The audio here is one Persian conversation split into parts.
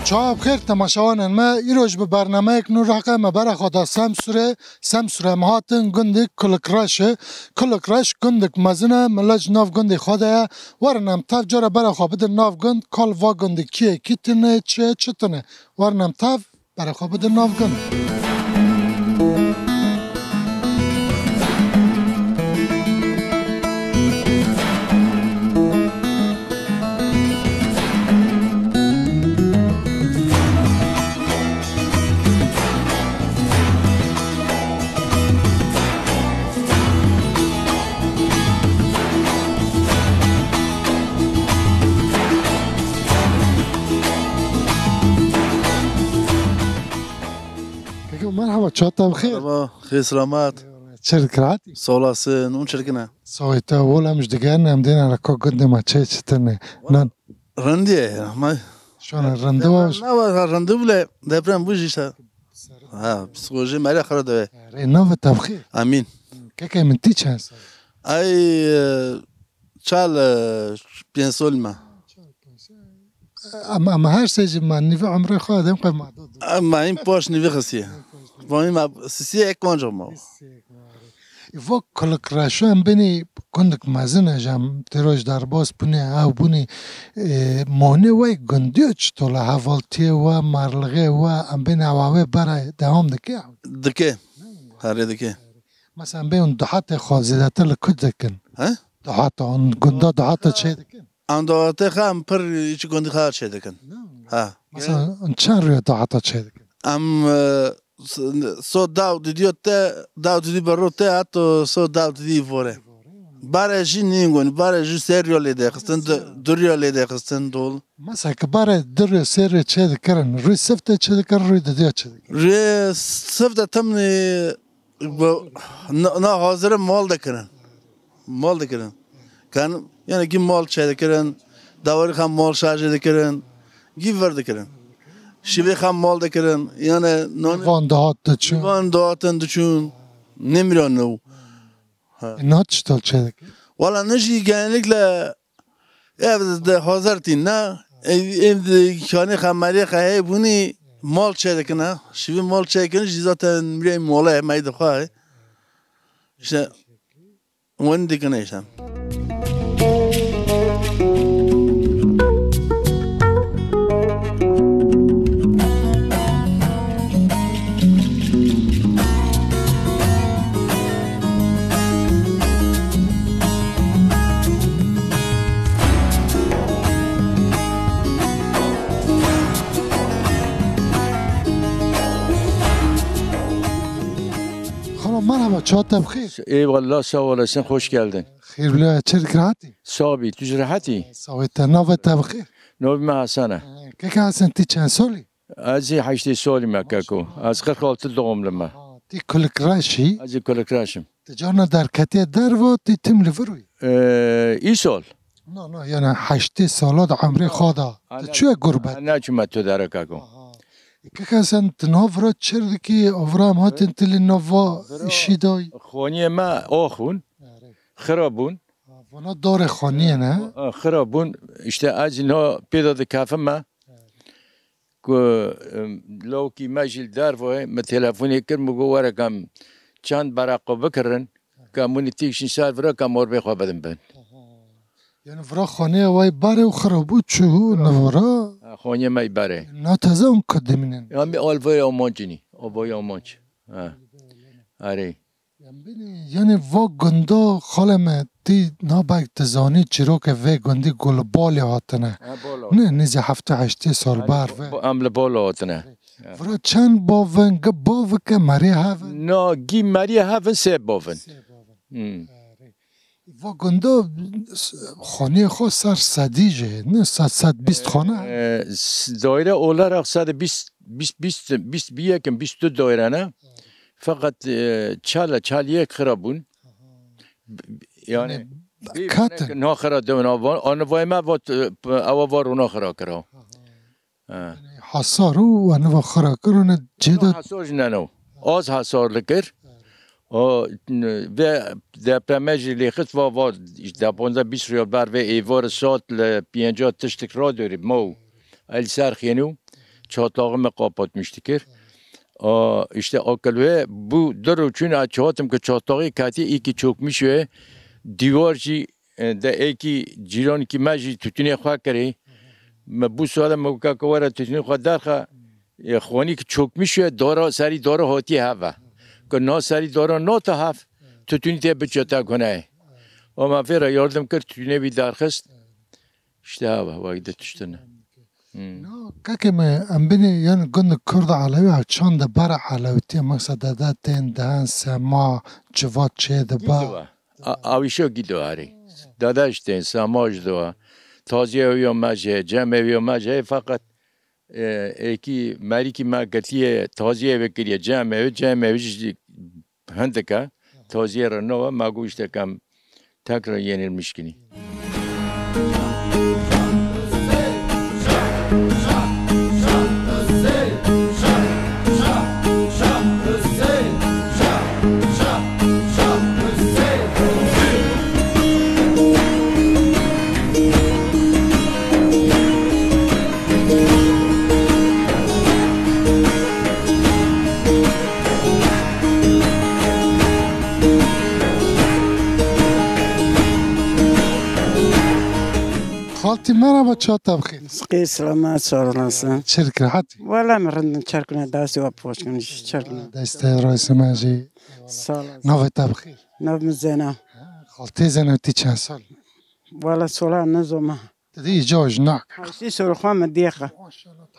شما بخیر تماشاوان ما ایروز به برنامه کنون رقم برای خدا سمسوره مهاتن گندک کلکراش گندک مزنه ملاج ناف گندک خوده ورنم تاف جاره برای خواه بده ناف گند کال وا گندک کیه کیتنه چه ورنم تاف برای خواه بده ناف گند مرحبا چاتا بخیر مرحبا خیر سلامت چه کراتی سالاسه نون چرکنه سویتا ولا مش دیگر نمیدین رکا گنده ما چه تنه نان رندیه ما شون رنده واش نه رنده بله دبرم بوجیشتا ها پسیکولوژی مری خرده نو تبخیر امین که من تی چند سال ای چال پنسول ما اما هر سیج من نیو عمر خودم قم معدود اما این پاش نیوی خسیه با این ما سیسی اکانجا ما و کل کراشو هم بینی کندک مزنه جام تروش در باز بینی او بینی مانه وای گندیو چطور حوالتی و مرلغه و هم بینی عواوه برای دوام دکه هره دکه مثلا بین دهات خوازیده تل کد دکن ها دهات آن گنده دهات چه دکن ام دواته خام پر ایچ گندی خار چه دکن ها مثلا چند روی دهات چه دکن ام صوت داو دیدی بروته حتی صوت داو دیدی فوره برای جی نینگون برای جی سریالی دخستن دوریالی دخستن دول مثلا که برای در سر چه دکرن روی سفته چه دکرن روی ددیا چه دکرن روی سفته تمنی نه حاضر مال دکرن کن یعنی کی مال چه دکرن داوری خام مال شارژ دکرن گی ور دکرن شیوه خام مال دکرن یعنی وان دهات دچون وان دهاتن دچون نمیرن نو نه چطور چه دکرن والا نشی genellikle evde hazırtın ne evde kâne xamari xahe buni mal çekin ha şimdi mal çekin zaten bir mala meyde xahe işte onu dikene işte مرحبا çata بخیر Eyvallah sağ olasın hoş geldin. خیر بلا چه دکراتی Sabi tüzrahati. سویتا نوتا بخیر Nobi sana. که هستن تی چند سالی Azi haşte solim yakako. Az 46 doğumluma. تی کل کراشی Azi kolakraşım. تجارنا در کتی در و تی تملی فروی İyi sol. نه نه یعنی 8 سالات عمری خدا چه گربت Ne çumat tu darakako. که هستن تناف را چرد کی افرام هاتن تلی نوا ایشی دای Khoniye ma okhun. Kharabun. ونا دار خانیه نه Kharabun işte az no peda de kafama. Ko lawki majil dar ve me telefoni kir mu gowara kam çand baraqo bikrin. Kamuni tikşin sar vra kamor be khobadim ben. یعنی ورا خانه وای باره و خرابود چه نورا Khoniye ma ibare. نه تازه اون کدمینن Yani alvaya omancini. Alvaya omanc. Ha. Are. یعنی وا گندا خالمه تی نابک تزانی چرا که وی گندی گل بالی هاتنه نه نیزی 7-8 سال بر و Amle bala atne. ورا چند باون گه باو که مری هفن No gi Maria haven se boven. وا گندا خانه خود سر صدیجه نه 120 خانه Daire olarak sadece 20 bir yakın 24 daire ne? Fakat çaliye kırabun. Yani کاتن ne kıra demen avan. Anı vayma vat ava var ona kıra kıra. حصارو و نو خرا کرونه جدا Hasar ne no? Az hasarlıkır. O ve depremeci lehit var deponda 20 riyal ber ve evar saat le 50 tiştik ra dörib mo el serxiyenu çatlağımı kapatmıştık. İşte akıllı bu duruçun açıyordum ki çatlağı kati iki çökmüş ve divarcı de eki ciran ki mecli tütüne xakeri bu sırada mukakavara tütüne xadarha خوانی که چوکمیش دارا سری دارا هاتی هوا که نا سری دارا نا تا هف تتونی تی بچتا کنه و ما فیرا یاردم کرد تتونی بی درخست işte hava vayda tüştene. No, که ام بینی یعنی گند کرد علوی ها چند بر علویتی مقصد ده تین دهن سما جواد چه ده با آویشو گیدو هری داداش تین سماج دو تازیه ویو مجه جمعه ویو مجه فقط eki meriki magatiye taziye vekiliye camiye handeka taziye ranova magu işte kam tekrar yenilmiş kini. خالتي مرحبا چاتا بخیر سقي سلامات سلامات شركة حتى ولا مرن تشاركنا داسي وابوش كن تشاركنا دايستي رئيس ماجي سلام نوفيتا بخير نوف مزينة خالتي زينة تي چند سال ولا سولا نزوما تدي جوج ناك هاشتي سرخوان مديخة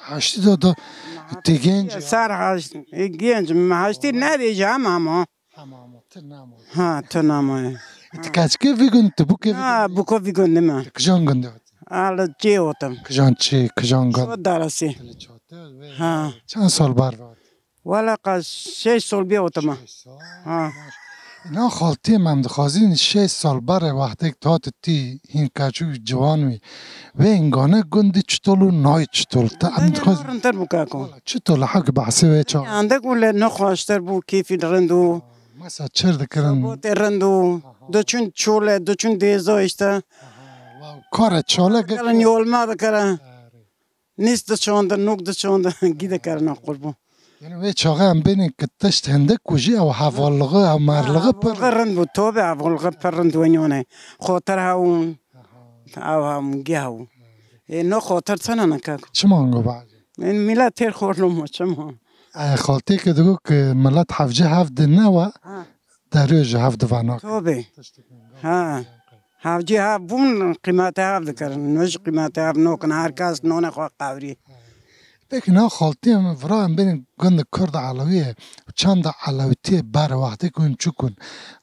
هاشتي دو تيجينج صار جينج ما هاشتي نادي جامعة ها تنامو تكاش كيف يكون تبو كيف بوكو في قندمة كجان قندو على جيوتم كجان تشي كجان شو قند دارسي ها چند سال بار ولا قاس 6 سال بيوتم ها نه خالتي من دخوازين 6 سال بار وقتی تات تی این کچو جوانوی و انگانه گندی چطولو نای چطول تا ام دخوازين انتر بوكاكو چطول حق بحثي و چا عندك ولا نخواشتر بو كيف الرندو مثلا چر دکرن بوت رندو دوچون چوله دوچون دیزا işte کار چاله کلن yolma da kara نیست چونده نوک da چونده گیده کرنا قربو یعنی وی چاقه هم بینی که تشت هنده کجی او حوالغه او مرلغه پر رند بو توبه حوالغه پر رند ونیونه خاطر هاون او هم گیهو نو خاطر سنه نکاکو چما انگو بعد این میلاد تیر خورلومو چما خالتي که دگو که ملت حفجه هفت نوا دریج هفت واناک توبه ها هاوجي ها بون قيمتها ذكر نوش قيمتها نوكن هر کس نون خو قوري بكن ها خالتي هم فرا هم بين گند کرد علویه چند علویتی بر وقتی کن چکن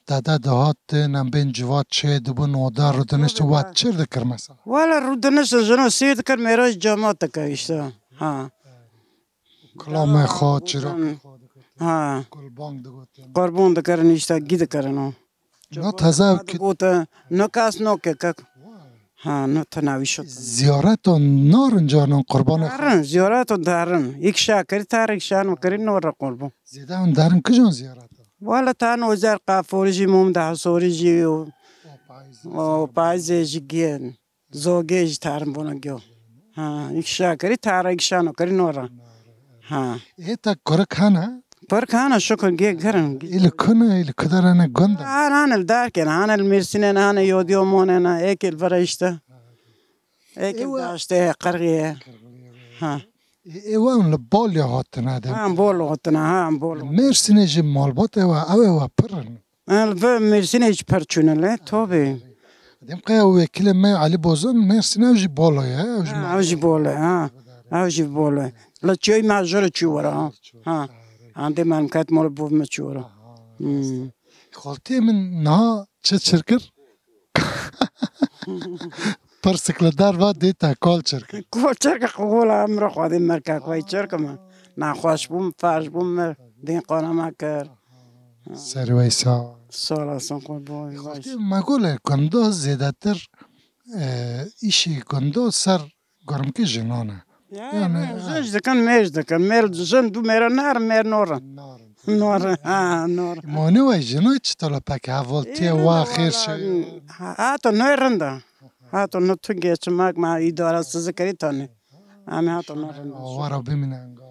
دادا دهات نم بین جواد چه دبون ودار رو دنشت واد چر دکر مثلا ولا رودنش جنو سيد كر ميراج جامعة كايشتا ها کلام خواد چرا ها کل بانگ دگوت قربون دكر نيشتا گيد كرنو نه تازه که بوتا نو کاس نو که ها نو تناوی شد زیارت و نارن جانن قربان دارن زیارت دارن یک شاکری تاریک شان مکری نور قربون زیده هم دارن کجان زیارت والا تان وزار قافورجی موم ده سورجی و پایزی جگین زوگیج تارم بونگیو ها یک شاکری تاریک شان مکری نور ها ایتا کرک هنه پر کانا شکر گی گرن ایل کنه ایل کدرانه گنده أنا الداركن أنا المرسنين أنا يوديومون أنا أكل فرشته أكل داشته قرية ها ایوان لبالی هاتنه ده هم بولو هتنا هم بولو مرسینه جی مالبات او پرن أنا المرسنين إيش برشونه لا توبي دیم قیا وکیل ما علی بازم مرسینه جی بالای أوجي بوله ها أوجي بوله لا شيء ما جرى شو ورا ها عندي ما نكات مال بوف ما شو ورا خالتي من نه چه چرکر پرسکل دار و دیتا کال چرکر كل شركة قول أمر خادم مركا كوي شركة ما نخواش بوم فرش بوم دين قانا ما كر سری ویسا سالا سنقول بوي خالتي ما گوله گنده زیده تر ایشی گنده سر گرم که جنانه يعني زوج كان مير مير جن دو مير نار مير نور نور نور مانه و جنوی چطور پک حوالتی و خیر شد هاتو نويرندا هاتو نتوجه چماك ما إدارة سذكري تاني همه هاتو نرن وارا بمیننگا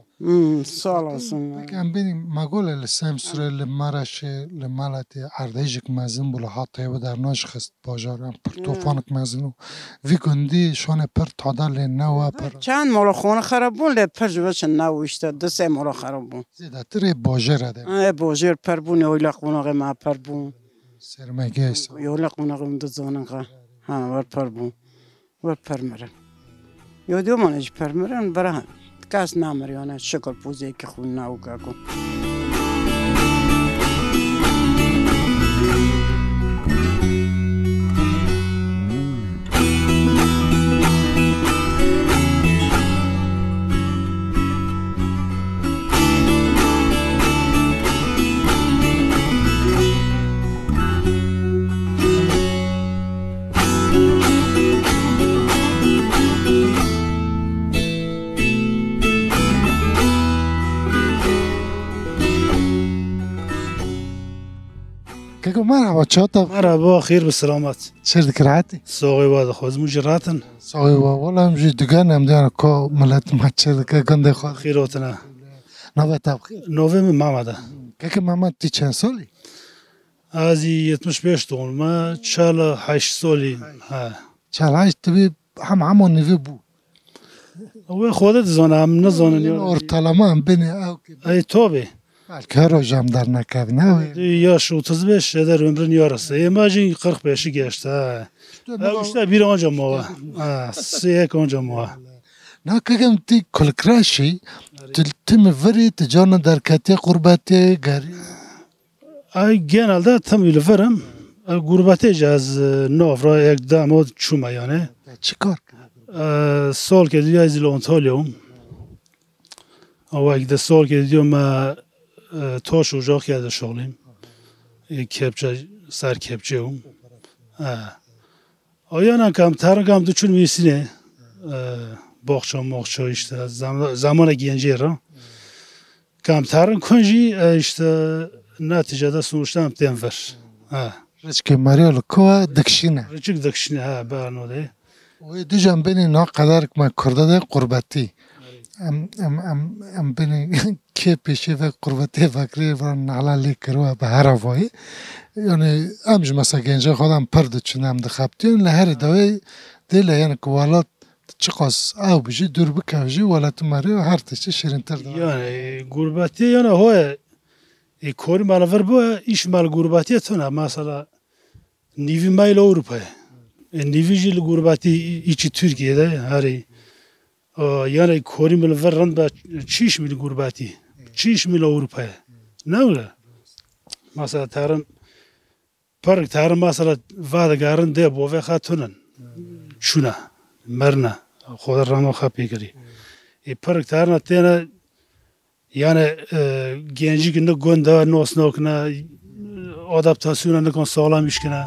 سال هستم کم بینیم مگول لسم سره لمرش لمالت اردیجک مزن بوله حتی و در ناش خست باجارم پر توفانک مزنو وی گندی شانه پر تادر لنوا پر چند مالا خونه خراب بون لید پر جوش نوشته 2-3 مالا خراب بون زیده تر باجر ده باجر پر بون اویلا قوناغ ما پر بون سرمگه ایسا اویلا قوناغ من دو زاننگا ها ور پر بون ور پر مرن یادیو منش پر مرن برای کس نامریانه شکر پوزی که خون ناوگا کن که مرحبا چاتا مرحبا خیر به سلامت چر دکراتی ساقی واد خود مجراتن ساقی والا همجی دگان هم دیانه که ملت مچه دکه گنده خود خیراتنا نوه تبخیر نوه محمد که محمد تی چند سالی؟ از 75 دون ما 48 سالی ها چالش تبی همون نوی بو و خودت زانم نزانن یا ارتلما هم بینی او که ای توبه بلکه رو جام در نکب نوی یا 35 در عمرن یارسته ایماجین 45 گشته اوشته بیر آنجا ما سه آنجا ما نه که کم تی کلکراشی تم وری تجانا در کتی قربتی گری ای گنال ده تمیل فرم غربتی جاز ناف را یک داماد چوما یانه چی کار سال که دیگه از لانتالیوم او یک ده سال که دیگه ما تاش اجاق کرده شغلیم یک کپچه سر کپچه هم آیا نه کم ترگم دو چون میسینه باخچه ماخچه işte zaman genci را کم ترن کنجی işte neticede sonuçta denver رچکه مریال کوه دکشینه رچک دکشینه ها برنوده و دو جام بینی نا قدر که من کرده ده قربتی ام بینی که پیشه و قربتی فکری و نعلالی کروه به هر هوایی یعنی امج مثلا گنجه خودم پرد چونم ده خبتین لهر دوی دیل یعنی که والات چقاس او بجی دور بکوجی والات مری و هر تشتی شیرین تر ده yani gurbati yani hoye kori malver bu iş mal gurbati tona mesela nivi mail Avrupa nivi jil gurbati içi Türkiye'de hari yani kori malver randa çiş mil gurbati çiş mil Avrupa ne öyle mesela tarım park tarım mesela vadagarın de bu ve hatunan şuna مرنا خود رامو خپی کری ای پرک تارنا تینا یعنی گنجی که نه گنده نوس نکنه آداپتاسیون نکن سالمیش کنه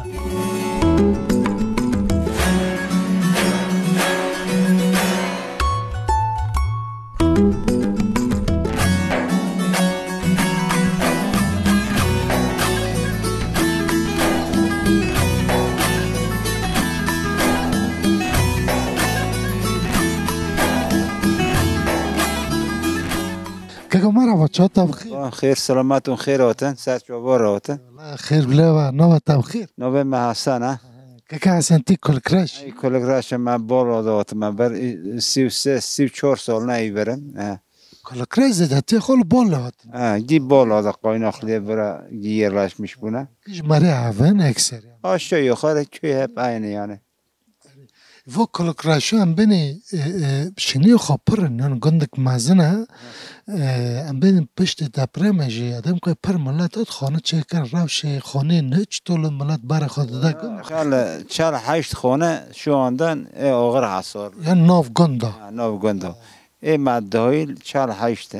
که مرحبا چاتا بخیر خیر سلامتون خیر آتن سر جوار آتن خیر بله و نوه تبخیر نوه ما حسن که حسن تی کلکرش ای کلگراش من بال آدات من بر 33-34 سال نهی برم کلکرش زده تی خول بال لحات گی بال آدات قاین اخلیه برا گیرلاش میش بونه کش مری عوان اکثر آشتا یخاره که هپ اینه یعنی و کلکرشو هم بینی شنیو خوابرن یعنی گندک مزنه هم بینی پشت دپره مجی ادم که پر ملت ات خانه چه کن روشه خانه نچ طول ملت بر خود ده گند چال 8 خانه شو اندن آغر حصار یعنی ناف گنده ناو گنده ای مدهایل چال 8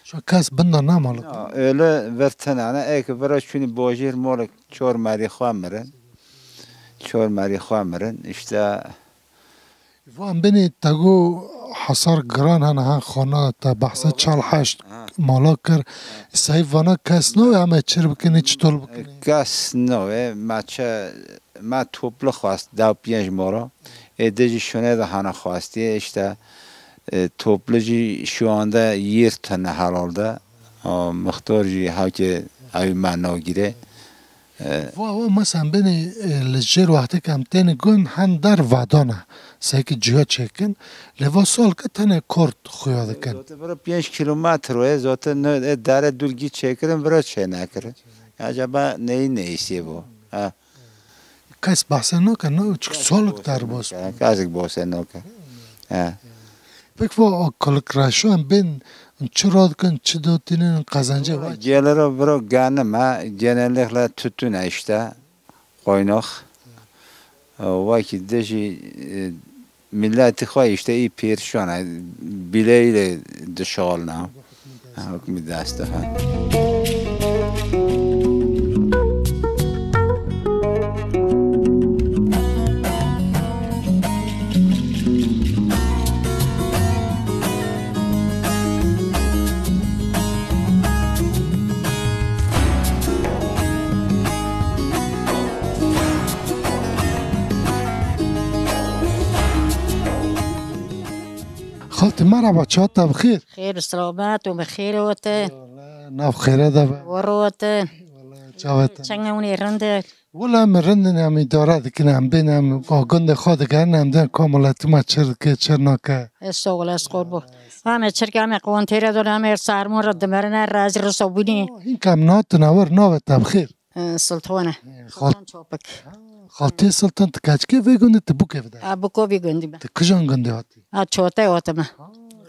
شو کس بنده نمالک öyle vertenane ey ki biraz çünkü bojir molek çor mari xamirin işte و هم بینی تگو حصار گران هنه ها خانه تا بحثه چال هشت مالا کر سایف وانا کس نو همه چر بکنی چطول بکنی gas nove ma toplu خواست دو 5 مورا ادجی شونه ده هنه خواستی işte توپلجی شوانده یه تنه حلاله مختارجی ها که اوی معنا گیره و مثلا بینی لجر وقتی کم تین گون هن در ودانه سیکی جیا چکن لوا سال که تنه کرد خویاده کن زاته برای 5 کیلومتر وی زاته در دولگی چکرم برای چه نکره عجبا نیستی بو کس بحث نکن نه چک سالک در باز کسی بحث نکن بک و کلکراشو هم بین چرا کن چه دوتینن قزنجه وای جیل را برای گنه ما جنالیخ لا تتون اشته قایناخ وای که دشی ملت خواهی اشته ای پیرشانه بیلیل دشال نه حکمی دسته هم خالتي مرحبا چاتا بخير خير سلامات وبخير وته ناف خيره ده وروته چاوتا چنگونی رنده ولا من رندن هم اداره دکن هم بین هم گند خود گرن هم دن کاملت ما چر نکه سوال از قربو همه چرک همه قوان تیره داره همه سرمون رد مرنه رازی رسو بینی این کم نات نور ناوت بخير سلطانه خالت چوبک خالتي سلطان تکچکه وی گنده تبوکه بده ابو کوبی گندی با کجان گنده هاتی چوته هاتم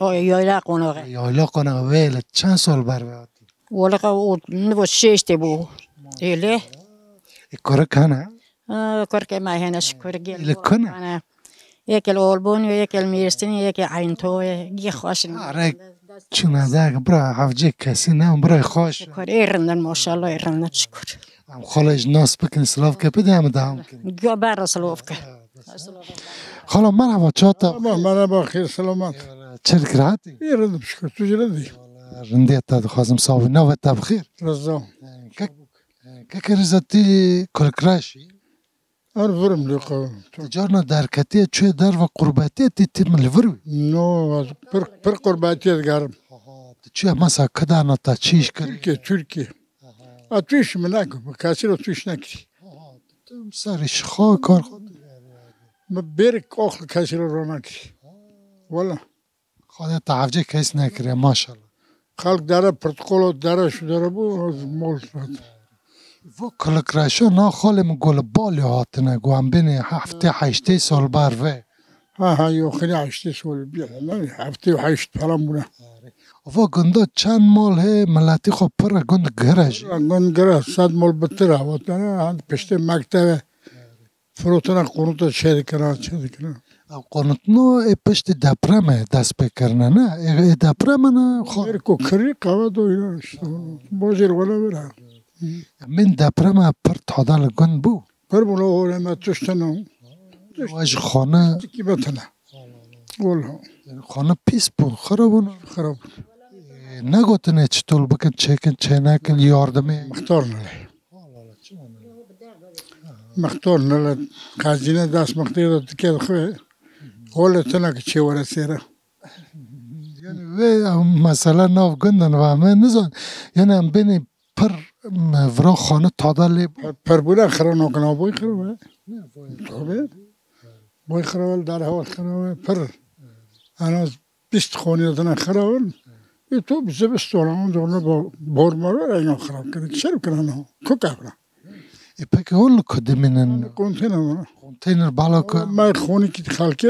یایلا قوناغه یایلا کنه ویل چند سال بر هاتی ولقا نبو شیشتی بو ایله کاره کنه کرکه ما هنش کرگی ایله کنه یکل اولبون و یکل میرستنی یکل عینتوه گی خوشن آره چونه داغ برا حفجه کسی نه برای خوش شکر ایرندن ماشاءالله ایرندن شکر هم خالج ناس بکن سلاف که بده هم دهم کن گو بر سلوف که خالا مرحبا چاتا مرحبا خیر سلامت چرک راحتی ایران بشکر تو جلدی رنده تا خواستم صاحب نوت تا بخیر رضا که رزتی کلکراشی ار فرم لقا تجارنا درکتی چه در و قربتی تی تیم الوروی نو پر قرباتیت گرم چه مثلا کدانا تا چیش کری Türkiye atış mı ne bu kasır atış ne ki تم سرش خواه کار خود berek akıl kasır rona ki valla خودت تعوجه کس نکره ماشاءالله halk dara protokol dara şu dara bu mol و کلکراشو نا خالم گل بالی هاتنه گوهم بینی هفته هشته سال بر وی ha yok ne açtı söyle bir lan hafta haşt falan buna و گنده چند مال هی ملتی خب پر گند گرج Angon gara sad mol bitir avatana han peşte mektebe frotuna konuta çelikana او قانتنو ای پشت دپرمه دست بکرنه نه ای دپرمه نه خواه Erko kırı kava doyuyor işte bozir valla vera من دپرمه پر تادل گند بو per buna oraya tuştanım واج خانه ki batana valla خانه پیس بو خرابون خراب نگوتنه چطول بکن چکن چه نکن یاردمه مختار نلا خزینه دست مختار که خواه قول تنه که چه ورسیره یعنی وی مثلا ناف گندن و همه نزان یعنی هم بینی پر ورا خانه تادل پر بوده خراب نکنه بوی خرابه بوی خرابه در هوا خرابه پر انا 20 خونی دادن خرابه تو bize bir sorun onu bormalar aynen خراب کرد چرا کنن کو کابرا ای پک اول کدمینن کنتینر کنتینر بالا که ما خونی کی خالکه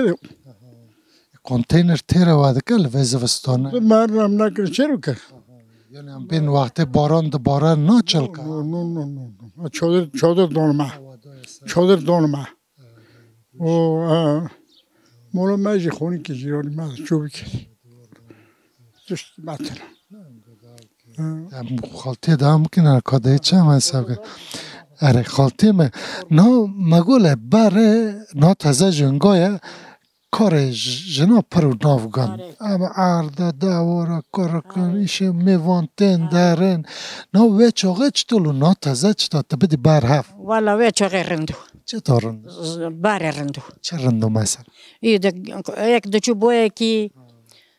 کنتینر تیره واده کل وزوستانه مرنم نکرد چرا کرد یعنی هم بین وقت باران ده باران ناچل که نه چادر دانمه و مولا مجی خونی که جیرانی ما چوبی کرد دشت مثلا خالتی ده هم کنه کاده چه هم حساب کرد اره خالتی ما نا مگوله بره نا تازه جنگایه کار جنا پرو ناف گند اما عرده دواره کار کن ایشه میوانتین دارن نا وی چاقه چطولو نا تازه چطور تبدی بر هفت والا وی چاقه رندو چطور رندو؟ باره رندو چه رندو مثلا؟ یک دچو بوی کی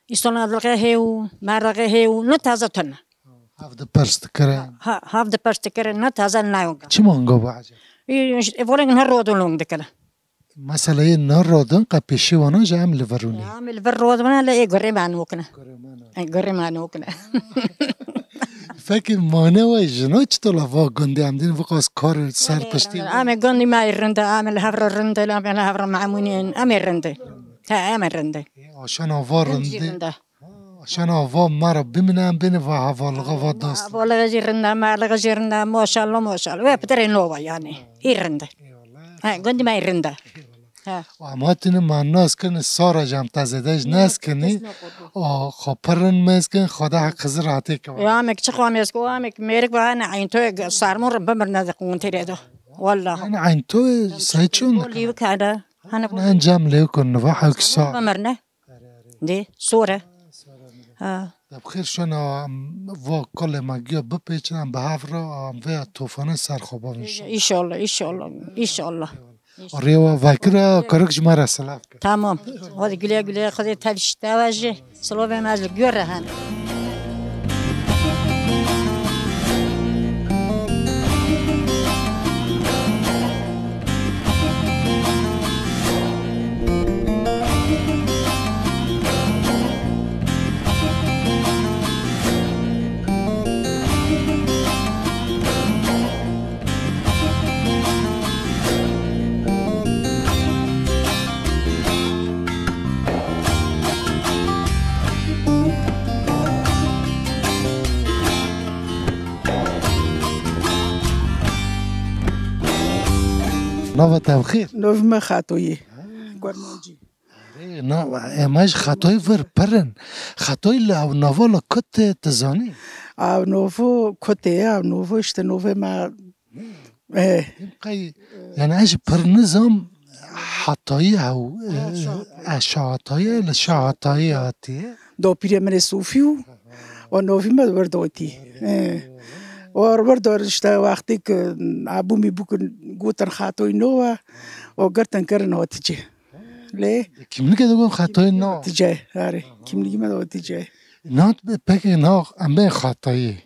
ایستان دلقه هیو مرقه هیو نه تازه تنه هفته پرست کرن هفته پشت کرن نه تازه نیونگا چی مانگا باعجب اولین نه رودون لونگ دکله مثلا یه نار رادن قپیشی وانا جام لورونی عامل بالرودون لا گری معنوکنه گری معنوکنه فکر مانه و جنو چطور وا گندی همدین وقاس کار سر پشتی عامل گندی ما رنده عامل هفر رنده عامل هفر معمونین عامل رنده تا عامل رنده عشان آوا رنده عشان آوا مرا ببینم بین و حوالغا و داست والله جرنا ما لغ جرنا ما شاء الله ما شاء الله وبترين نوبا يعني يرنده گندی ما يرنده و اما تینه من ناس کنه سارا جام تازدهش ناس کنی خبرن مزکن خدا حق خزر عاطی که يا عمك شخوام يسكو عمك ميرك بهانا عين تو صارمور بمرنا ذقون تريدو والله انا عين تو سايتشون اللي بكذا انا انا انجام ليكن نفاح كسا بمرنا دي صورة بخير شنا و كل ما جا بپیچنم به هفرا و طوفان سرخوبا میشه ان شاء الله ان شاء الله ان شاء الله ريوا فاكرة كرك جمارة سلاف تمام هذه قليا خذي تفش توجه صلوه ما ازل جوره هنا نوى تبخير نوف ما خاطوي قرنجي ماش خطوي ور برن خطوي لو نوفو كت تزاني او نوفو كتي او نوفو اشت نوفو ما يعني ايش بر نظام حطاي او اشاعطاي لشاعطاياتي دو بيري من صوفيو و نوفي ما وردوتي وردور اشتا وقتی که ابو می بکن گوتن خاطوی نو و گرتن کرن و تیجه لی كم نكده قوم خطاي نو تیجه آره کیم لیگی ما دو تیجه نات بك نو ام بين خطاي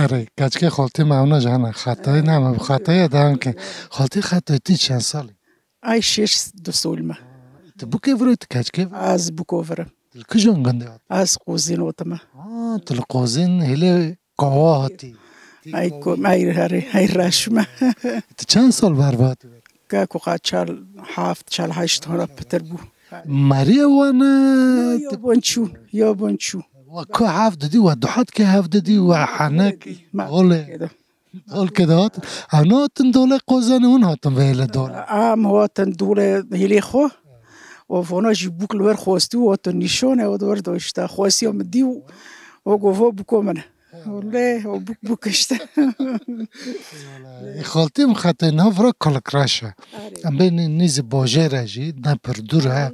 اره كاچكي خالتي معونا جانا خطاي نعم خطاي دام که خالتي خطاي تي چند سالي ای شش دو سولما تبوكي فروت كاچكي از بوكوفر كجون غندي از قوزین اوتما تلقوزين هلي قواهاتي ای کو ای رشمه چند سال برباد که کو چال هفت چال هشت هنر پتر بو ماريا وانا یا بونچون وكو حافظ دي ودحات كي حافظ دي وحناك قول كده انا تندولي قوزاني ونهاتم ويلا دولة هو تندولي هيلي خو وفونا جيبوك الور خوستو وتنشونه ودور دوشتا خوسي ومديو وقوفو بكو منه والله بوك اشتا خالتي مخاطي نافرا كالكراشا ام بين نيز باجيرا جي نپر دورا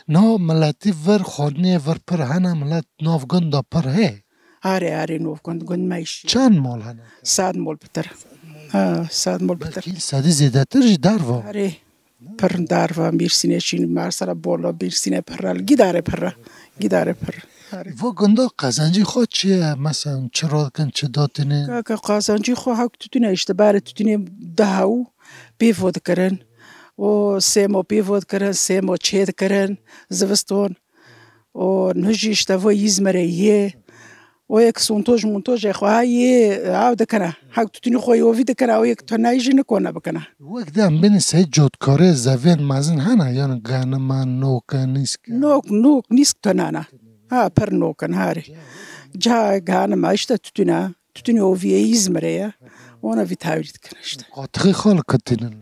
نو ملاتي ور خودني ور پر هنا ملات ناف گندا پر هي آره نوف گند مايش چند مال هنا ساد مال بتر ساد مال بتر بلكي سادي زيادة ترجي داروا آره پر داروا بيرسينه چين مارسلا بولا بيرسينه پرال گيداره پر و گندا قزنجی خود چیه مثلا چرا کن چه داتنه که قزنجی خو حق توتونه اشتباره توتونه دهو بیفود کرن و سیمو بیفود کرن سیمو چید کرن زوستون و نجی اشتوا یزمره یه و یک سونتوج منتوج خواهی عود کنه حق توتونه خو یوفید کنه و یک تنایج نکنه بکنه وقت هم بین سه جودکاره زوین مازن هنه یعنی گانما نوک نیسک نوک نیسک تنانه پر نوکن هاری جا گانه ما اشتا توتونه اوویه یزمره اونا وی تاورید کنشتا قاطقی خال کتینن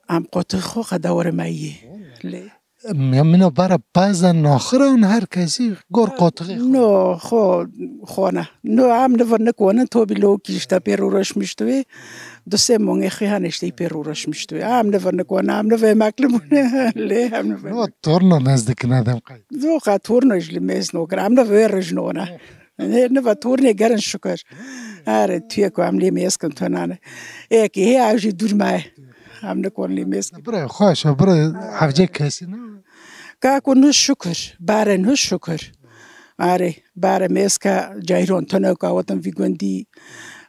ام قاطقی خو قدور مایه لی منو برا بازن ناخران هر کسی گور قاطقی نو خونه نو ام نور نکونه تو بیلو کیشتا پیرورش میشتوی دو سه مونگه خیانشتی پیرورش میشتوی ام نور نکونه ام نور مکلمونه لی ام نور نو تورنا نزدیک ندم قید دو قا تورنش لیمیز نوکر ام نور رجنونه نو تورنی گرن شکر آره توی کو ام لیمیز کن تو نانه ایکی هی آجی دور مای ام نکون لیمیز برای خواهش برای حفجه کسی نه كاكو نشكر بارا نشكر آره بارا ميسكا جايرون تنوكا وطن في قندي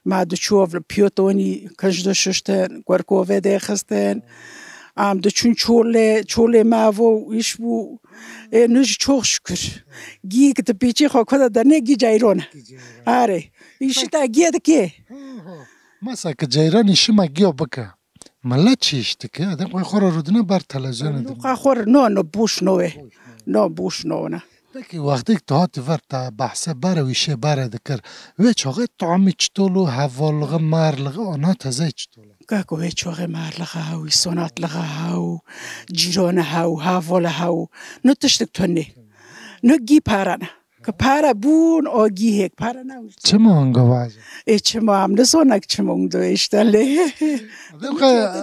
ما دشوف بيوتوني كنش دششتن قرقوة ده خستن دچون چوله ماوو يشبو نج çok şükür گی که پیچی خو خدا دنه گی جایرونه آره ایشتا گید کی مثلا که جایران شما گیو بکه ملا چیشت که آدم خور رودنه بر تلویزیون نو خور نو بوش نوه نو بوش نو نه تاکی وقتی که تو ورتا بحث بره ویشه بره دکر و چاقه طعمی چطولو حوالغه مرلغه آنها تزه چطوله كاكو هيتشوغي مارلغا هاو يسونات لغا هاو جيرون هاو هافول هاو نتشتك توني نجي بارانا كبارا بون او جي هيك بارانا چما هنگا واجه چما هم نسونك چما هنگدو اشتاله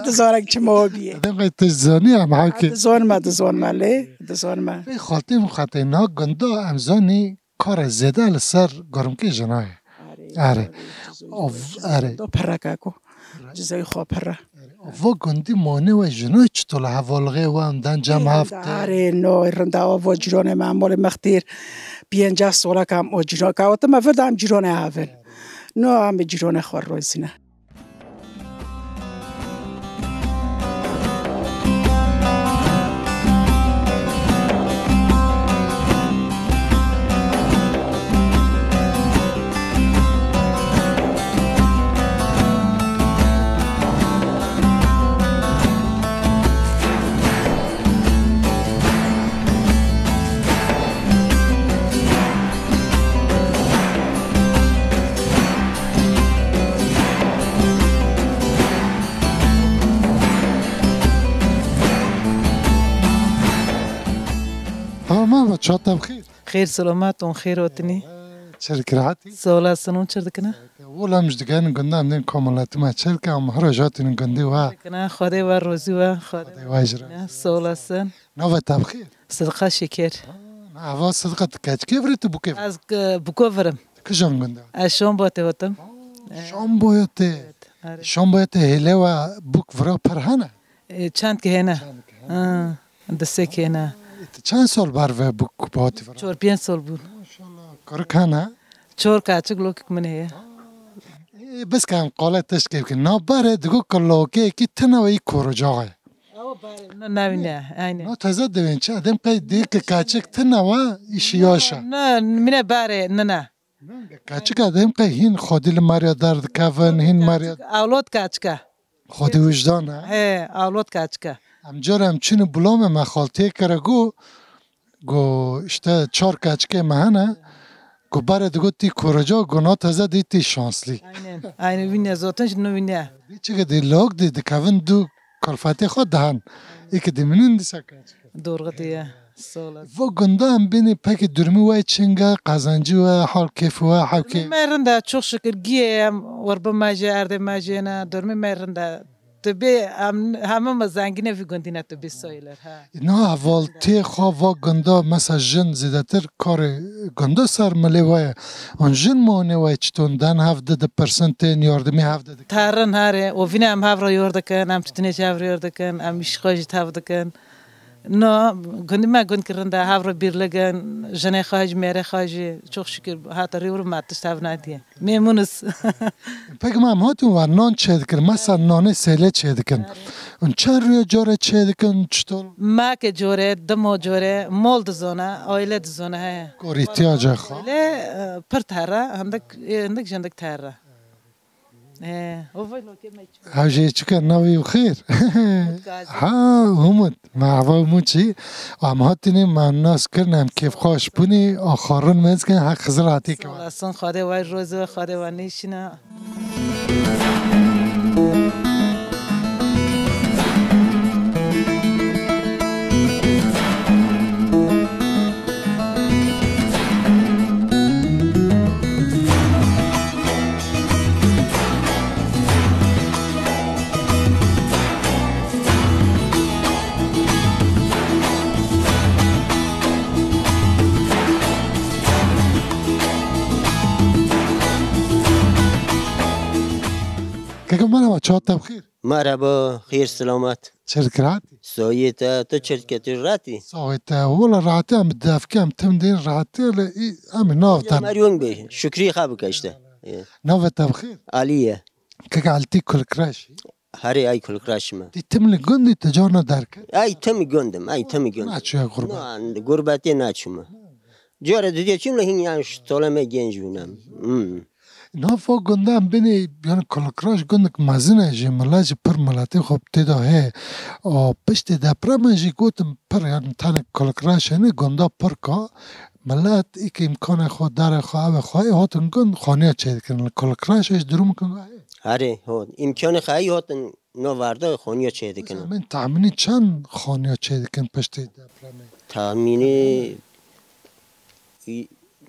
دزارك چما بيه دقیقه تزانی هم حاکی دزون ما لی دزون ما بی خاطی مخاطی نا گنده امزانی کار زیده لسر گرمکی جنای آره آره دو پرا كاكو جزای خواه پرا و گندی مانه و جنای چطول حوالغه و اندن جمع هفته آره نو رنده و جیران معمول مختیر 50 ساله کم و جیران که وقت ما فردم جیران هاون نو هم جیران خور روزینه تمام چطور بخیر خير سلامات خير وطني شركراتي سولا سنون چردكنا ولا مش دقان قلنا عندنا كاملات ما شركة مهرجات نقندي وا كنا خدي وروزي و خدي واجرة سولا سن نوى تبخير صدقة شكر نعم صدقة كاتش كيف ريت بوكيف از بوكوفرم كجان قندا اشون بوتي وتم شام باید هلوا بوک ورا پرهانه چند که هنه دسته که هنه چند سال بر و بوک باتی ورا 4-5 سال بود کار کنه 4 کاچک لوک منه هه بس کام قاله تشکیل که نبره دگو کلاکی کی تنوی کورو جای نه نبینه اینه نه تازه دوین چه آدم قید دی که کاچک تنوا ایشیاشه نه منه باره نه کاچک آدم قید هین خودی لماریا درد کافن هین ماریا اولاد کاچکه خودی وجدانه اولاد کاچکه همجورم چین بلام مخالطه کرده گو اشته 4 کاچکه مهنه گو بره دگو تی کورجا گناه تازه دی تی شانسلی اینه وینه زاتنش نوینه دی چه که دی لاغ دی کافن دو کلفاتی خود دهن ای که دی منین دیسا کاچکه دورغتیه سولا و گنده هم بینی پک درمی وای چنگه قازنجی و حال کیف و حاکی مرنده çok şükür giyem warba maje arde maje na dormi merende tabi همه زنگینه فی گندینه tabi سایلر ها نه اول تی خواه و گنده مثلا جن زیده تر کار گنده سر ملی وای اون جن مونه وای چطون دن 70% یاردمی 70 تارن هاره و وینه هم هفرا یورده کن هم تتنیش هفرا یورده کن هم میشخواجی تافده کن نه گندی ما گند کرنده هفرا بیرلگن جنه خواهج میره خواهجی çok şükür hatari ورم ماتش تاف نادیه میمونس پک ما هاتون و نان چه دکن مثلا نان سیله چه دکن اون چند روی جاره چه دکن چطور ما که جوره دمو جوره مول دزونه آیله دزونه های کار احتیاج خواه آیله پر تاره هندک جندک تاره هاوجي چکه نوی خیر ها همود معوا موچی ام هاتینی من ناس کرنم کیف خوش بونی آخرون مزگن حق خزر هاتی که اصلا خاده وای روز و خاده و نیشینا چات بخیر. مرحبا خیر سلامت. چرکراتی؟ سایتا تو چرکتی راتی؟ سایتا ولا راتی هم دفکم تم دین راتی لی هم نافتن. مریون بی شکری خواب کشته. ناوت بخیر. علیه. که قالتی کل کراش. هری ای کل کراش ما. دی تملی گندی تجارنا درک. ای تمی گندم ای تمی گندم. نچوی غربت. نه غربتی نچوم. جاره دیگه چیم لحین یانش طالمه گنجونم. نافو گندم بینی بیان کل کراش گندک مزنه جی ملاج پر ملاتی خوب تیدا هی. و پشت دپرم جی گوتم پر یعنی تانه کل کراش هنی گندا پر که ملت ای که امکان خود داره خواه خواهی هاتن گند خانه چه کنن کل کراش ایش دروم کنگاه هره ها امکان خواهی هاتن نوارده خانه چه کنن من تأمینی چند خانه چه کن پشت دپرمه تأمینی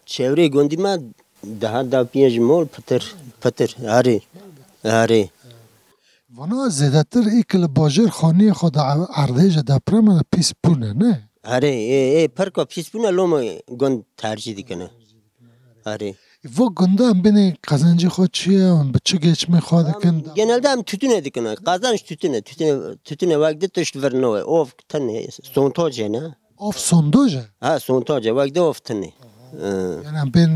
چهره گندی ما 10-15 مول پتر هره وانا زیادتر ای که باجر خانه خود اردیج دپرمه پیس پونه نه هره پرکا پیس پونه لوم گند ترجیح دیکنه هره و گنده هم بینی قزنجی خود چیه و به چه گیچ میخواد کن genelde هم tütüne dikine kazanç tütüne vakti tuşt vernove of tane sontoje ne of sondoje ha sontoje vakti of tane yani ben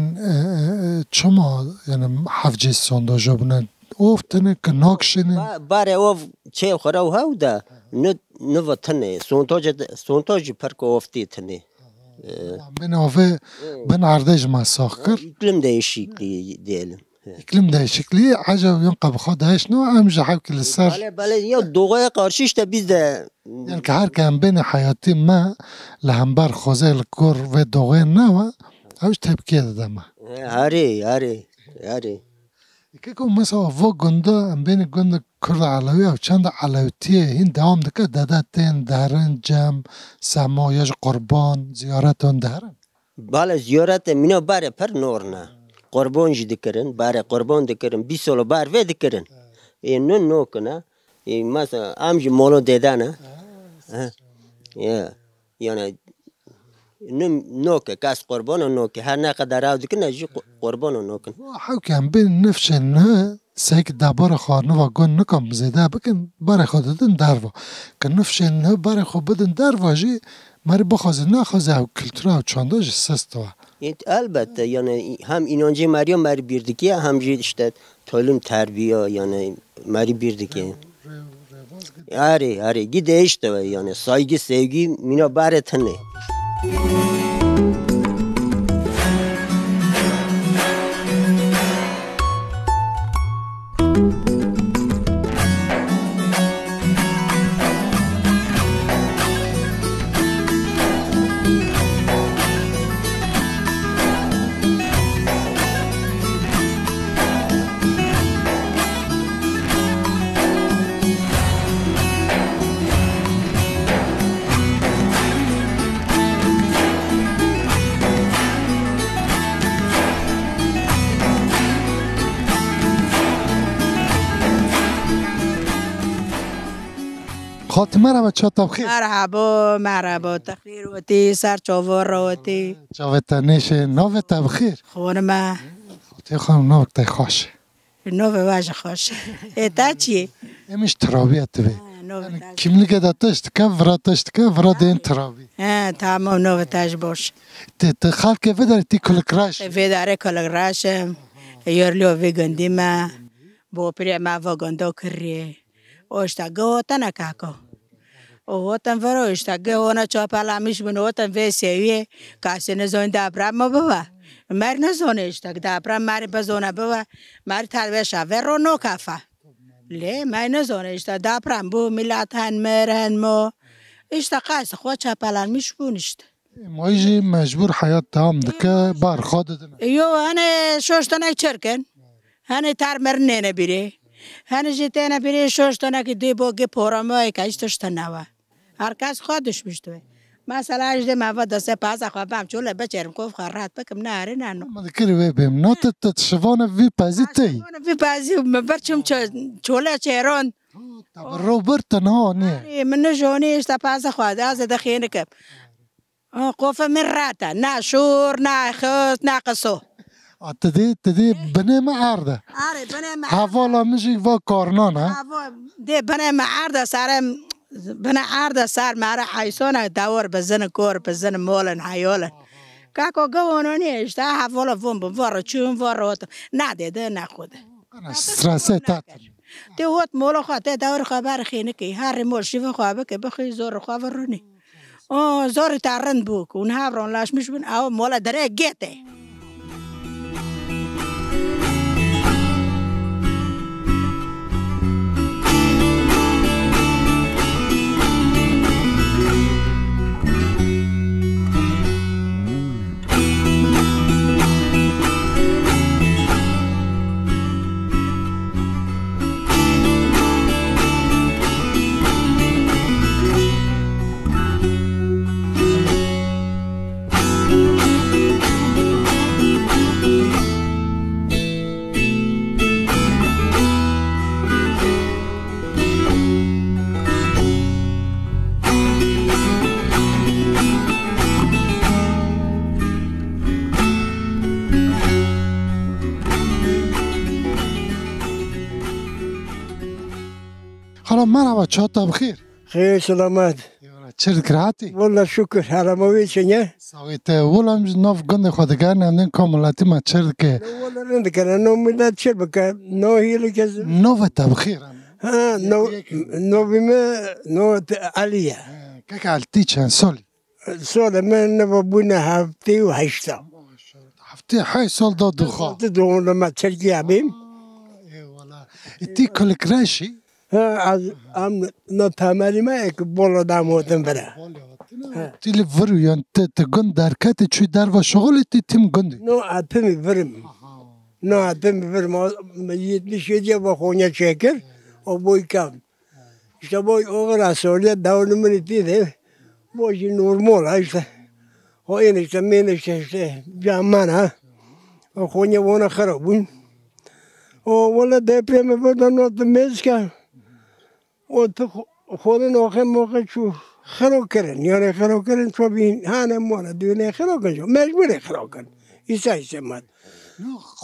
çama yani havcı sondoje buna of tane ki nakşini bare of çev khara ha da ne vatane sontoje park of ti tane ben ove ben ardej masakır iklim değişikliği diyelim. İklim değişikliği acaba yonka bخودش نو امجا حوك للسر bale ya doğaya karşı işte biz de yani ki her kan beni hayatı ma لهمبر خوزه الكور ve doğaya نوا اوش tepki edem هره که کو مثلا و گنده بین گنده کرد علوی او چند علویتیه این دوام دکه دادتین دهرن جم سمایش قربان زیارتون دهرن bale ziyaret mina bare per norna قربان جی دکرن باره قربان دکرن 20 سال بار و دکرن این نو کنه مثلا امج مولو دیدنه یعنی نو که کس قربان نو که هر نقدر او دکنه جی قربان نو کن حاو کم بین نفش نه سیک دبار خانه و گن نکم زیده بکن باره خودتن دروا که نفش نه باره خود بدن دروا جی مری بخوازه نخوازه او کلتورا و چانداج سستوا البته yani hem inancı Meryem meri birdiki hem işte toplum terbiye yani meri birdiki. Are gide işte yani saygı sevgi mina baretane. خاتمه را بچه ها بخیر مرحبا تخیر وتی سر چاوار راوتی چاوتا نیشه ناو تا بخیر خونم خاطی خانم ناو تا خوشه ناو واج خوش ایتا چیه؟ امیش ترابیت بی کم لگه دا تشت که ورا دین ترابی تمام ناو تاج باش خلق که داری تی کلکراش داره کلکراشم یارلیو وی گندی ما با پری ما و گندو کریه اشتاگه هاتن اکاکو هاتن فرو اشتاگه هانا چاپلامیش بنو هاتن وی سیویه کسی نزون دابرم ما بوا مر نزونه اشتاگ دابرم مری بزونه بوا مری تلویش آور رو نو کافه لی مر نزونه اشتاگ دابرم بو ملت هن مرهن ما اشتاگ قیس خود چاپلامیش بونشت مایجی مجبور حیات دام دکه بار خود دنه یو هنه شوشتنک چرکن هنه تر مرنه نبیره هنوز جتنا بیری شوشتنا که دی باگه پرامای کاش تشتناوا هر کس خودش میشته مثلا اجده مواد دسته پاس خوابم چوله بچرم کوف خرات بکم ناره نانو ما ذكر وی بیم نات تشوانه وی پازی تی وی پازی مبرچم چوله چهران روبرت نه نه من نجوني اشتا پاس خواد از دخینه کم قوف من راتا نه شور نه خود نه قصو تدي بني ما عرضه آره بني ما حوالا مجي و کارنانه ده بني ما عرضه سرم بني عرضه سر مرا حیسونه دور بزن کور بزن مولن حیاله کاکو گوانونی اشته حوالا وارو چون وارو نه دیده نه خوده استرسه تات تی وقت مولا خواهد دور خبر خینه که هر مول شیفه خواهد که بخی زور خواهد رونی زور ترند بوک اون هفران لاش میش بین او مولا داره گیته خلاص مرحبا چاتا بخیر خیر سلامت چرا کراتی والله شکر حراموی چنه ساویت ولام ناف گند خودگار نمیدن کاملاتی ما چرا که والله رند کنه نو ملت چرا بکن نو هیلی که نو بخیر ها نو بیمه نو علیه که علتی چند سالی سال من نبودن هفته و هشتا هفته 8 سال داد خواه دون ما ترکی عبیم ایتی کل کراشی از ام نتامری ما یک بالا دامودم بره تیلی ورو یان ت گند درکت چوی در و شغل تی تیم گندی نو اتمی برم نو اتمی برم 77 با خونه چکر و بوی کم işte boy oğlan söylüyor davranımını dedi boy normal ha işte o enişte menişte işte zaman ha o konya ona karabun o valla depremi buradan oldu mezka o خودن آخر موقع چو خراب کردن یعنی خراب کردن تو بین هانه مانه دیونه خراب کردن مجبوره خراب کردن ایسا ماد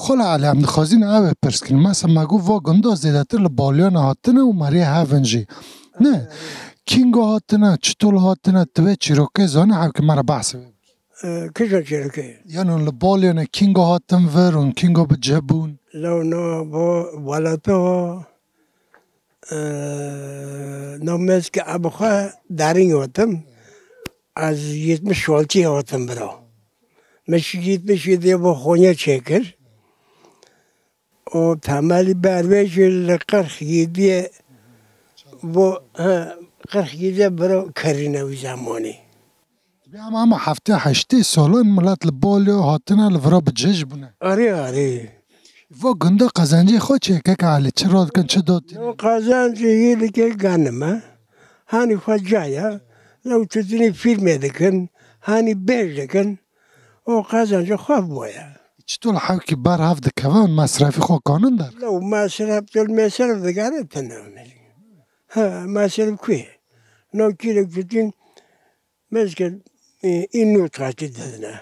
خلا علی عبد خازین اوه پرسکن مثلا مگو وا گنده زیادتر لبالیان هاتنه و مری هفنجی نه کینگو هاتنه چطول هاتنه توی چیروکه زانه هم که مرا بحث کجا چیروکه یعنی لبالیان کینگو هاتن ورون کینگو بجبون لو نو والا تو نامز که ابخواه دارین هاتم از 70 سالچی هاتم برا مشی 70 با خونه چکر و تمالی برویش لقرخیدیه و قرخیدیه برا کرینه و زمانی اما هفته 8 سالان ملت لبالیا هاتنه لورا بجج بونه آره و گنده قزنجی خود چه که علی چرا کن چه دادی؟ قزنجی هیلی که گنمه هانی خود جایا لو تدینی فیلم دکن هانی بیش دکن و قزنجی خواب بایا چطور حاو که بر هفته کوان مصرفی خود کانون در؟ لو مصرف دگره تنمی ها مصرف کویه نو کیلک تدین مزکن این نوت خاطی دادنه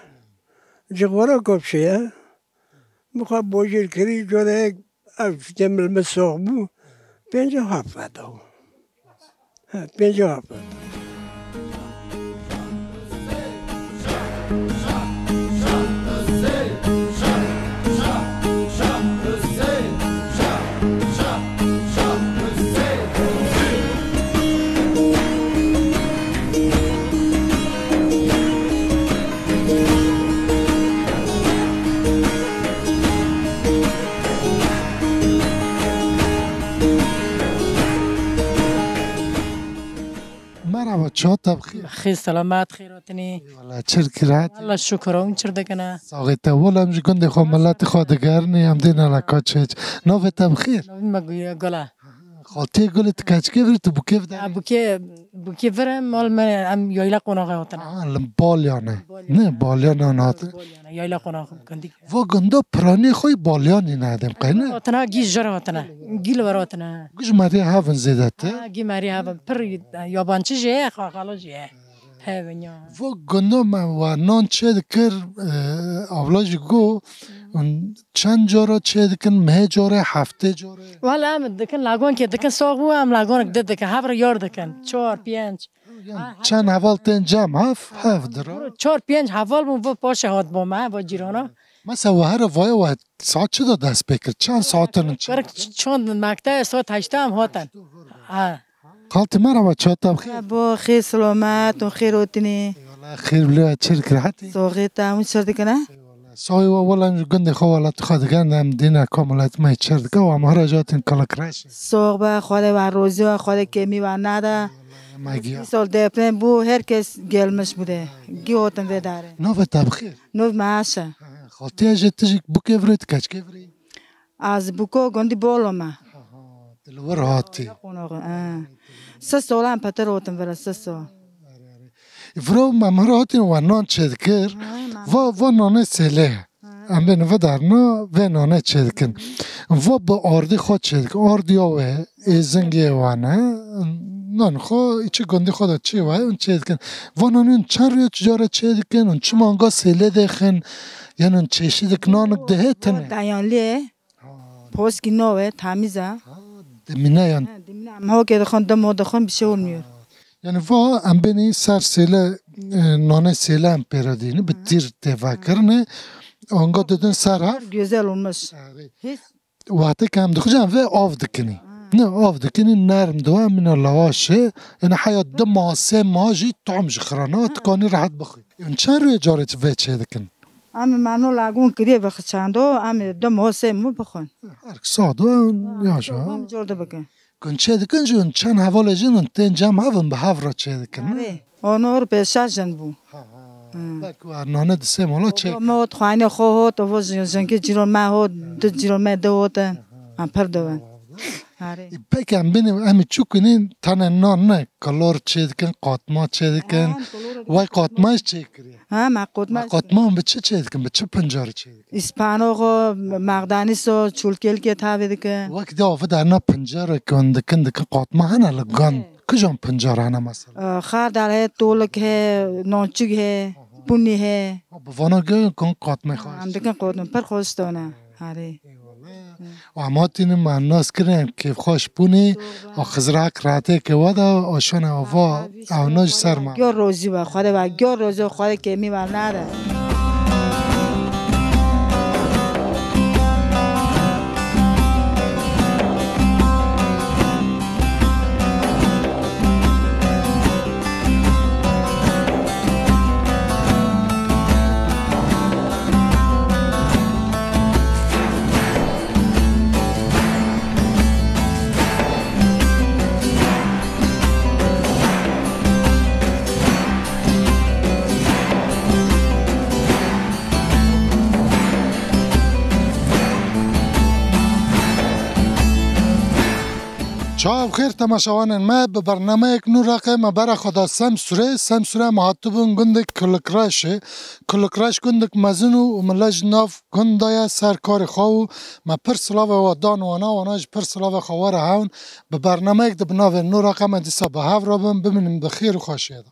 جغورا کبشه مخاب بوجیر کری جوره یک جمل مسوق بو 57 دو 57 مرحبا چاتا بخیر خیر سلامت خیراتنی والا چر کرات الله شکر اون چرده کنه ساقیت اول همش گنده خو ملت خودگرنی هم دین علاقه چه نوفت بخیر مگویا گله خالتی گلی تکچ که بری تو بوکیف ده بوکیف برم مال من ام یایلا قناقه هاتنه بالیانه نه بالیانه هاتنه یایلا قناقه کندی و گنده پرانی خوی بالیانی ندیم قینه هاتنه گیز جره هاتنه گیل ور هاتنه گوش مری هفن زیدته گی مری هفن پر یابانچه جه خالا جه هاونیا و گندم و نان چه دکر اولاج گو چند جاره چه دکن مه جاره هفته جاره والا ام دکن لاگون که دکن ساق بو ام لاگون که دکن هفر یار دکن 4-5 چند حوال تن جمع هفت درا 4-5 حوال بو با پاش هات با ما با جیرانا مثلا و هر وای و ساعت چه داد دست بکر چند ساعتن چون مکتب ساعت 8 هم هاتن خالتي مرحبا تشوطب خير بو خير سلامات وخير وتني خير بلا تشرك رحتي صوغيتا مش شردكنا سوي والله قندي خوالة تخادقان دام دينا كاملات ما يتشردك و مهرجات كالكراش صوغ با خواده و روزی و خواده کمی و نادا سال دپلن بو هر کس گلمش بوده گی هاتن ده داره نوفا تبخير نوف معاشه خالتي اجي تجيك بوكيفري تكاش كيفري از بوكو گندی بولو ما دلور هاتي سسولان پتر هاتن ورا سسول فرو ممراتين ونان چدكر و نانه سله ام بین و درنا و نانه چدکن و با آردی خود چدکن آردی آوه ایزنگی وانه نان خو ایچه گندی خود چی وای اون چدکن و نانه اون چند روی چجاره چدکن اون چه مانگا سله دخن یعنی اون چشی دک نانک دهه تنه دایان لیه پوسکی نوه تمیزه دمینه یان ما که دخون دم دخون بشه olmuyor. Yani va em beni ser sele nane sele em peradini bitir tefakirne anga dedin ser ha güzel olmuş. Vakti kem dikeceğim ve av dikini. Ne av dikini nerm doğa min lavaşı yani hayat da mase maji tam jikhrana tkani rahat bخي. Yani çen roy caret ve çedikin. Am mano lagun kiriye bakçando am da mase mu bخون. Sado yaşa. Am jorda bakın. Kun çedikin jun çen havalejin ten cam havın be havra çedikin. Onur peşajan bu. Bak nane desem ola çek. ما خواهی خواهد تو وزنگی جیران ما هود دو جیران ما دوتن ام پر دوان. Peki benim emi çukinin tane nane kalor çedikin katma çedikin vay katma çekir. Ha مقدما Katma biçe çedikin biçe pancar çedikin. اسپانو خو مقدانی سو چولکل که تابید که Vakti afet ana pancar kundikin dikin katma hana lgan. Kıcan pancar hana mesela. خردل ہے تولک ہے نانچگ ہے پونی ہے Bana göre kan katma هم khas. دکن قدم پر خوستانه آره و هماتین من ناس کردیم که خوش بونی و خزرک راته که ودا آشان آوا اوناج سر ما. گور روزی و خواده و گور روزی و خواده که می ور نره شاب خیر تماشاوانان ما به برنامه یک نور رقم برای خدا سمسوره محتوبون گندک کلکراش گندک مزنو و ملج ناف گندای سرکار خواهو ما پر سلاو و دان واناج پر سلاو خوار هاون به برنامه یک دبناو نور رقم دیسا به هاو رابم ببینیم بخیر و خوشیده